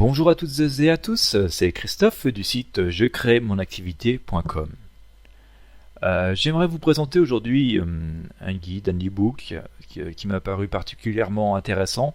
Bonjour à toutes et à tous, c'est Christophe du site jecréemonactivité.com. J'aimerais vous présenter aujourd'hui un guide, un e-book qui m'a paru particulièrement intéressant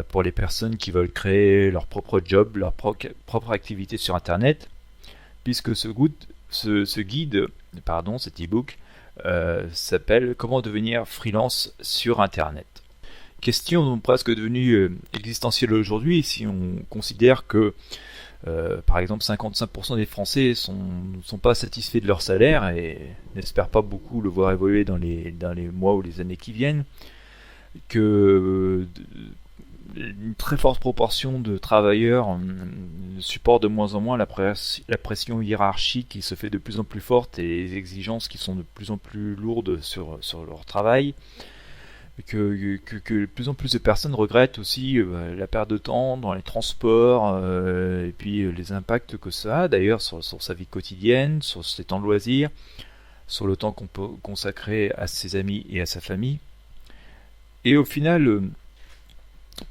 pour les personnes qui veulent créer leur propre job, leur propre activité sur Internet, puisque cet e-book s'appelle Comment devenir freelance sur Internet. Question donc presque devenue existentielle aujourd'hui si on considère que par exemple 55% des Français ne sont pas satisfaits de leur salaire et n'espèrent pas beaucoup le voir évoluer dans les mois ou les années qui viennent, que une très forte proportion de travailleurs supportent de moins en moins la pression hiérarchique qui se fait de plus en plus forte et les exigences qui sont de plus en plus lourdes sur leur travail. Que de plus en plus de personnes regrettent aussi la perte de temps dans les transports et puis les impacts que ça a d'ailleurs sur sa vie quotidienne, sur ses temps de loisirs, sur le temps qu'on peut consacrer à ses amis et à sa famille. Et au final,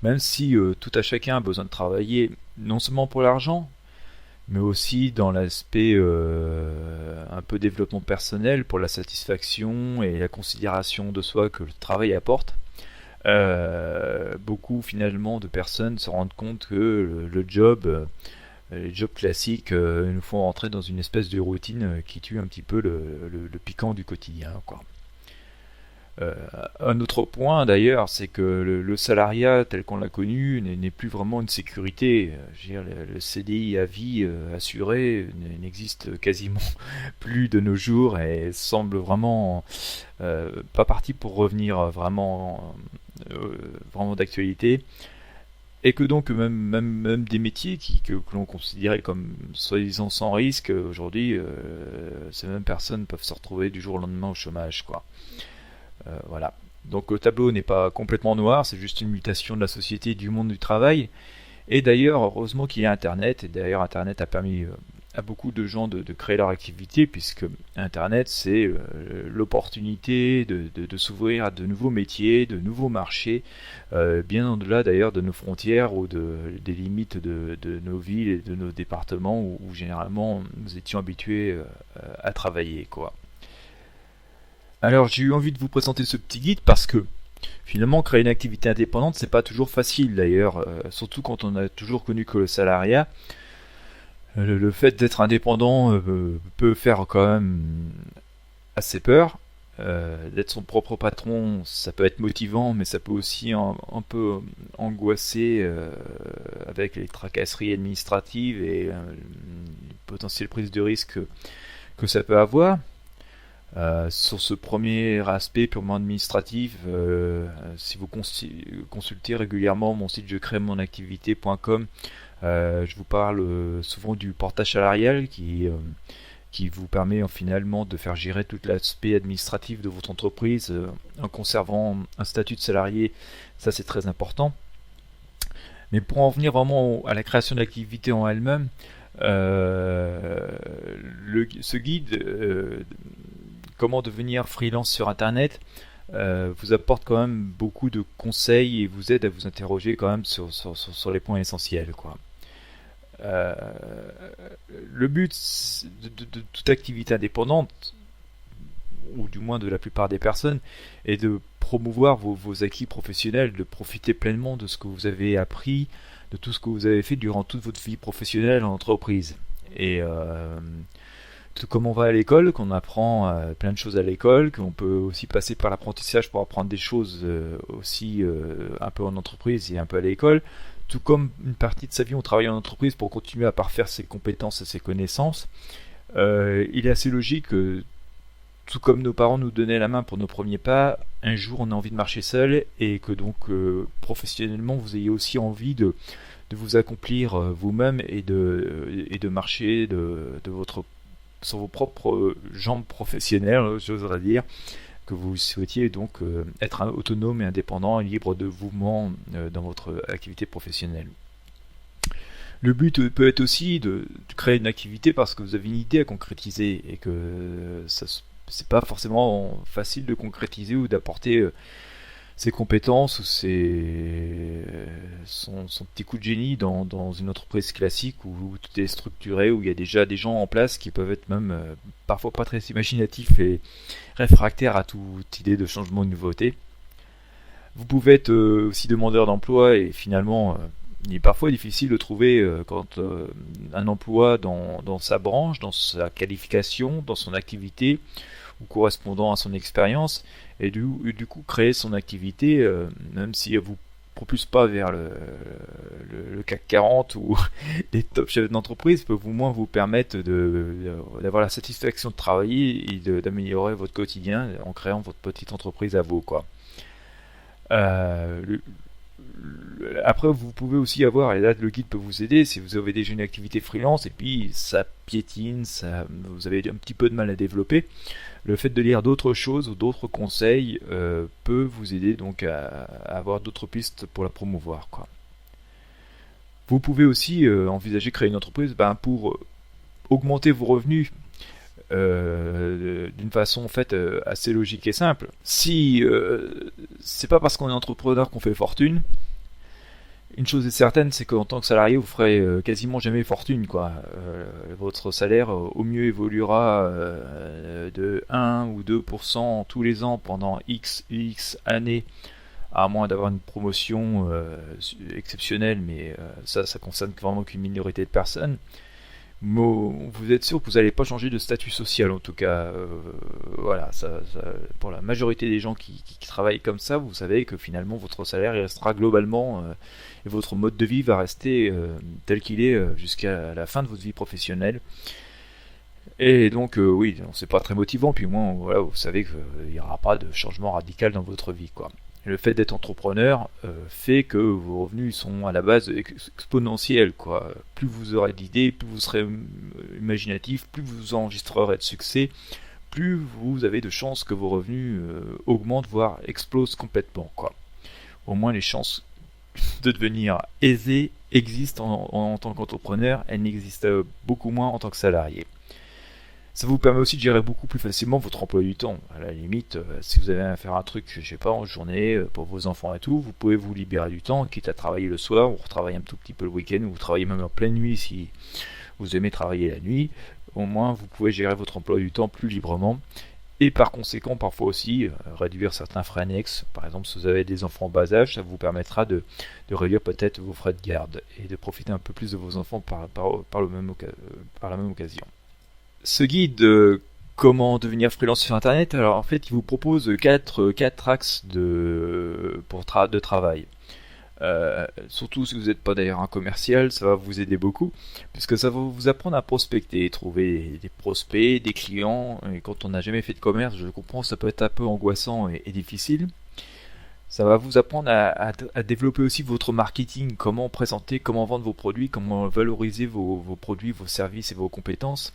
même si tout à chacun a besoin de travailler, non seulement pour l'argent, mais aussi dans l'aspect un peu développement personnel pour la satisfaction et la considération de soi que le travail apporte. Beaucoup finalement de personnes se rendent compte que les jobs classiques nous font rentrer dans une espèce de routine qui tue un petit peu le piquant du quotidien, quoi. Un autre point d'ailleurs, c'est que le salariat tel qu'on l'a connu n'est plus vraiment une sécurité. Je veux dire, le CDI à vie assuré n'existe quasiment plus de nos jours et semble vraiment pas parti pour revenir vraiment d'actualité. Et que donc même des métiers que l'on considérait comme soi-disant sans risque, aujourd'hui, ces mêmes personnes peuvent se retrouver du jour au lendemain au chômage, quoi. Voilà. Donc le tableau n'est pas complètement noir, c'est juste une mutation de la société et du monde du travail. Et d'ailleurs, heureusement qu'il y a Internet, et d'ailleurs Internet a permis à beaucoup de gens de créer leur activité, puisque Internet c'est l'opportunité de s'ouvrir à de nouveaux métiers, de nouveaux marchés, bien au-delà d'ailleurs de nos frontières ou des limites de nos villes et de nos départements où généralement nous étions habitués à travailler, quoi. Alors j'ai eu envie de vous présenter ce petit guide parce que finalement créer une activité indépendante c'est pas toujours facile d'ailleurs, surtout quand on a toujours connu que le salariat. Le fait d'être indépendant peut faire quand même assez peur. D'être son propre patron, ça peut être motivant, mais ça peut aussi un peu angoisser avec les tracasseries administratives et les potentielles prises de risque que ça peut avoir. Sur ce premier aspect purement administratif, si vous consultez régulièrement mon site jecréemonactivité.com, je vous parle souvent du portage salarial qui vous permet finalement de faire gérer tout l'aspect administratif de votre entreprise en conservant un statut de salarié. Ça c'est très important. Mais pour en venir vraiment à la création de l'activité en elle-même, ce guide Comment devenir freelance sur Internet vous apporte quand même beaucoup de conseils et vous aide à vous interroger quand même sur les points essentiels, quoi. Le but de toute activité indépendante, ou du moins de la plupart des personnes, est de promouvoir vos acquis professionnels, de profiter pleinement de ce que vous avez appris, de tout ce que vous avez fait durant toute votre vie professionnelle en entreprise. Et tout comme on va à l'école, qu'on apprend plein de choses à l'école, qu'on peut aussi passer par l'apprentissage pour apprendre des choses aussi un peu en entreprise et un peu à l'école, tout comme une partie de sa vie on travaille en entreprise pour continuer à parfaire ses compétences et ses connaissances, il est assez logique que tout comme nos parents nous donnaient la main pour nos premiers pas, un jour on a envie de marcher seul et que donc professionnellement vous ayez aussi envie de vous accomplir vous-même et de marcher sur vos propres jambes professionnelles, j'oserais dire, que vous souhaitiez donc être autonome et indépendant et libre de mouvement dans votre activité professionnelle. Le but peut être aussi de créer une activité parce que vous avez une idée à concrétiser et que c'est pas forcément facile de concrétiser ou d'apporter ses compétences ou son petit coup de génie dans une entreprise classique où tout est structuré, où il y a déjà des gens en place qui peuvent être même parfois pas très imaginatifs et réfractaires à toute idée de changement ou de nouveauté. Vous pouvez être aussi demandeur d'emploi et finalement il est parfois difficile de trouver quand un emploi dans sa branche, dans sa qualification, dans son activité ou correspondant à son expérience, et du coup créer son activité, même si elle vous propulse pas vers le CAC 40 ou les top chefs d'entreprise, peut au moins vous permettre d'avoir la satisfaction de travailler et d'améliorer votre quotidien en créant votre petite entreprise à vous, quoi. Euh, le- Après, vous pouvez aussi avoir, et là le guide peut vous aider, si vous avez déjà une activité freelance et puis ça piétine, vous avez un petit peu de mal à développer. Le fait de lire d'autres choses ou d'autres conseils peut vous aider donc à avoir d'autres pistes pour la promouvoir, quoi. Vous pouvez aussi envisager de créer une entreprise pour augmenter vos revenus d'une façon en fait assez logique et simple. Si c'est pas parce qu'on est entrepreneur qu'on fait fortune, une chose est certaine, c'est qu'en tant que salarié, vous ferez quasiment jamais fortune, quoi. Votre salaire au mieux évoluera de 1 ou 2% tous les ans pendant X années, à moins d'avoir une promotion exceptionnelle, mais ça concerne vraiment qu'une minorité de personnes. Mais vous êtes sûr que vous n'allez pas changer de statut social, en tout cas. Voilà, pour la majorité des gens qui travaillent comme ça, vous savez que finalement votre salaire il restera globalement et votre mode de vie va rester tel qu'il est jusqu'à la fin de votre vie professionnelle. Et donc oui, c'est pas très motivant. Puis moi, voilà, vous savez qu'il n'y aura pas de changement radical dans votre vie, quoi. Le fait d'être entrepreneur fait que vos revenus sont à la base exponentiels, quoi. Plus vous aurez d'idées, plus vous serez imaginatif, plus vous enregistrerez de succès, plus vous avez de chances que vos revenus augmentent, voire explosent complètement, quoi. Au moins les chances de devenir aisé existent en tant qu'entrepreneur, elles n'existent beaucoup moins en tant que salarié. Ça vous permet aussi de gérer beaucoup plus facilement votre emploi du temps. À la limite, si vous avez à faire un truc, je sais pas, en journée, pour vos enfants et tout, vous pouvez vous libérer du temps, quitte à travailler le soir, ou retravailler un tout petit peu le week-end, ou vous travaillez même en pleine nuit si vous aimez travailler la nuit. Au moins, vous pouvez gérer votre emploi du temps plus librement. Et par conséquent, parfois aussi, réduire certains frais annexes. Par exemple, si vous avez des enfants en bas âge, ça vous permettra de réduire peut-être vos frais de garde et de profiter un peu plus de vos enfants par la même occasion. Ce guide comment devenir freelance sur internet, alors en fait il vous propose quatre axes de travail. Surtout si vous n'êtes pas d'ailleurs un commercial, ça va vous aider beaucoup, puisque ça va vous apprendre à prospecter, trouver des prospects, des clients, et quand on n'a jamais fait de commerce, je comprends, ça peut être un peu angoissant et difficile. Ça va vous apprendre à développer aussi votre marketing, comment présenter, comment vendre vos produits, comment valoriser vos produits, vos services et vos compétences.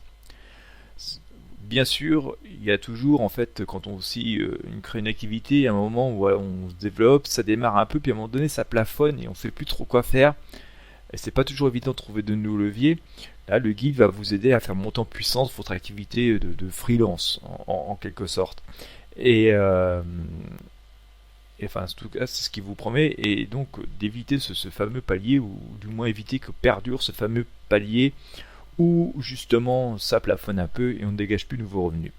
Bien sûr, il y a toujours, en fait, quand on aussi crée une activité, un moment où on se développe, ça démarre un peu, puis à un moment donné, ça plafonne et on ne sait plus trop quoi faire. Et c'est pas toujours évident de trouver de nouveaux leviers. Là, le guide va vous aider à faire monter en puissance votre activité de freelance, en quelque sorte. Et, enfin, en tout cas, c'est ce qui vous promet, et donc d'éviter ce fameux palier, ou du moins éviter que perdure ce fameux palier où justement ça plafonne un peu et on ne dégage plus de nouveaux revenus.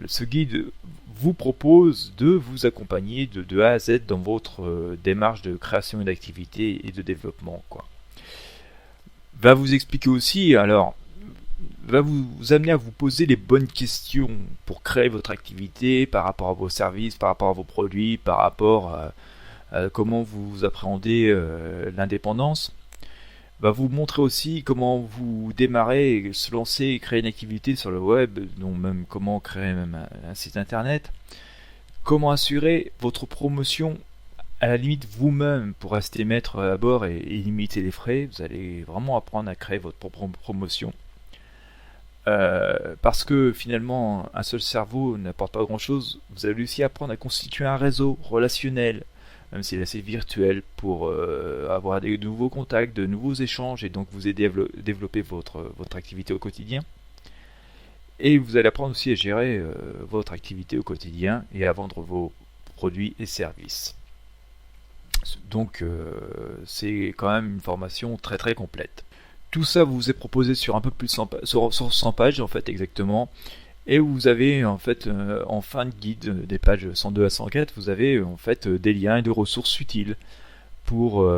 Ce guide vous propose de vous accompagner de A à Z dans votre démarche de création d'activité et de développement, quoi. Va vous expliquer aussi, alors, va vous amener à vous poser les bonnes questions pour créer votre activité par rapport à vos services, par rapport à vos produits, par rapport à comment vous appréhendez l'indépendance. Va vous montrer aussi comment vous démarrer, se lancer et créer une activité sur le web, donc même comment créer même un site internet, comment assurer votre promotion à la limite vous-même pour rester maître à bord et limiter les frais. Vous allez vraiment apprendre à créer votre propre promotion. Parce que finalement un seul cerveau n'apporte pas grand chose, vous allez aussi apprendre à constituer un réseau relationnel, même s'il est assez virtuel, pour avoir des nouveaux contacts, de nouveaux échanges, et donc vous aider à développer votre activité au quotidien. Et vous allez apprendre aussi à gérer votre activité au quotidien et à vendre vos produits et services. Donc c'est quand même une formation très très complète. Tout ça vous est proposé sur un peu plus de 100 sur 100 pages en fait exactement. Et vous avez en fait en fin de guide des pages 102 à 104, vous avez en fait des liens et des ressources utiles pour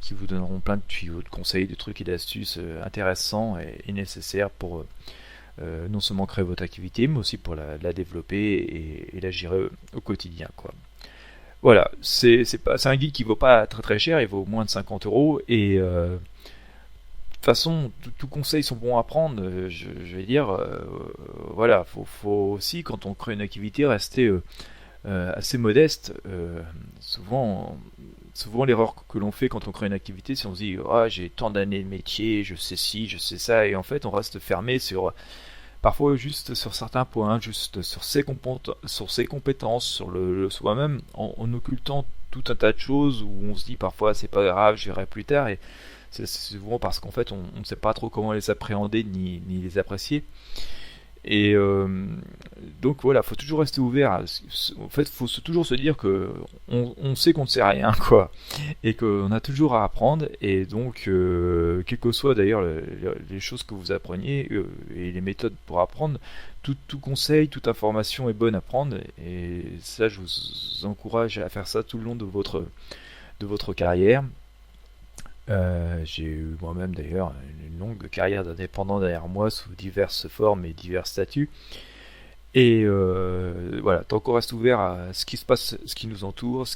qui vous donneront plein de tuyaux, de conseils, de trucs et d'astuces intéressants et nécessaires pour non seulement créer votre activité, mais aussi pour la développer et la gérer au quotidien, quoi. Voilà, c'est un guide qui vaut pas très très cher, il vaut moins de 50 € et de toute façon, tous conseils sont bons à prendre. Je vais dire, voilà, faut aussi quand on crée une activité rester assez modeste. Souvent l'erreur que l'on fait quand on crée une activité, c'est on se dit ah j'ai tant d'années de métier, je sais ci, je sais ça, et en fait on reste fermé sur parfois juste sur certains points, juste sur ses compétences, sur le soi-même, en occultant tout un tas de choses où on se dit parfois c'est pas grave, je verrai plus tard, et c'est souvent parce qu'en fait on ne sait pas trop comment les appréhender ni les apprécier. Et donc voilà, faut toujours rester ouvert. En fait, faut toujours se dire que on sait qu'on ne sait rien, quoi, et qu'on a toujours à apprendre. Et donc, quelles que soient d'ailleurs les choses que vous appreniez et les méthodes pour apprendre, tout conseil, toute information est bonne à prendre. Et ça, je vous encourage à faire ça tout le long de votre carrière. J'ai eu moi-même d'ailleurs une longue carrière d'indépendant derrière moi sous diverses formes et divers statuts. Et voilà, tant qu'on reste ouvert à ce qui se passe, ce qui nous entoure, ce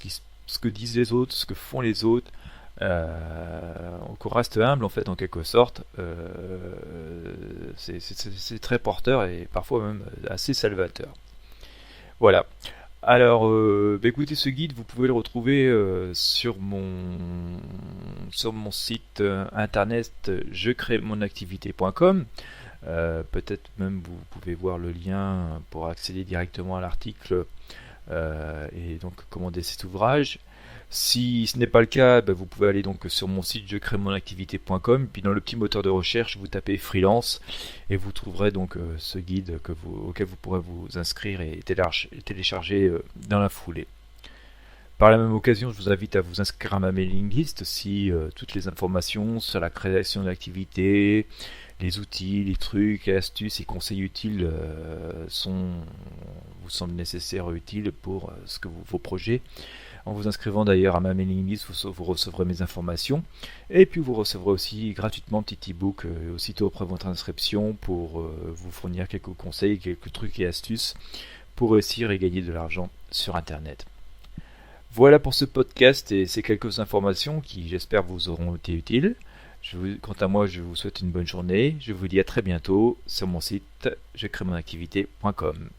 que disent les autres, ce que font les autres, qu'on reste humble en fait en quelque sorte, c'est très porteur et parfois même assez salvateur. Voilà. Alors, écoutez, ce guide, vous pouvez le retrouver sur mon site internet jecrémonactivité.com. Peut-être même vous pouvez voir le lien pour accéder directement à l'article et donc commander cet ouvrage. Si ce n'est pas le cas, vous pouvez aller donc sur mon site jecrémonactivité.com, puis dans le petit moteur de recherche, vous tapez freelance et vous trouverez donc ce guide auquel vous pourrez vous inscrire et télécharger dans la foulée. Par la même occasion, je vous invite à vous inscrire à ma mailing list si toutes les informations sur la création d'activités, les outils, les trucs, les astuces et conseils utiles vous semblent nécessaires et utiles pour vos projets. En vous inscrivant d'ailleurs à ma mailing list, vous recevrez mes informations. Et puis vous recevrez aussi gratuitement un petit e-book aussitôt après votre inscription pour vous fournir quelques conseils, quelques trucs et astuces pour réussir et gagner de l'argent sur Internet. Voilà pour ce podcast et ces quelques informations qui j'espère vous auront été utiles. Quant à moi, je vous souhaite une bonne journée. Je vous dis à très bientôt sur mon site jecrémonactivité.com.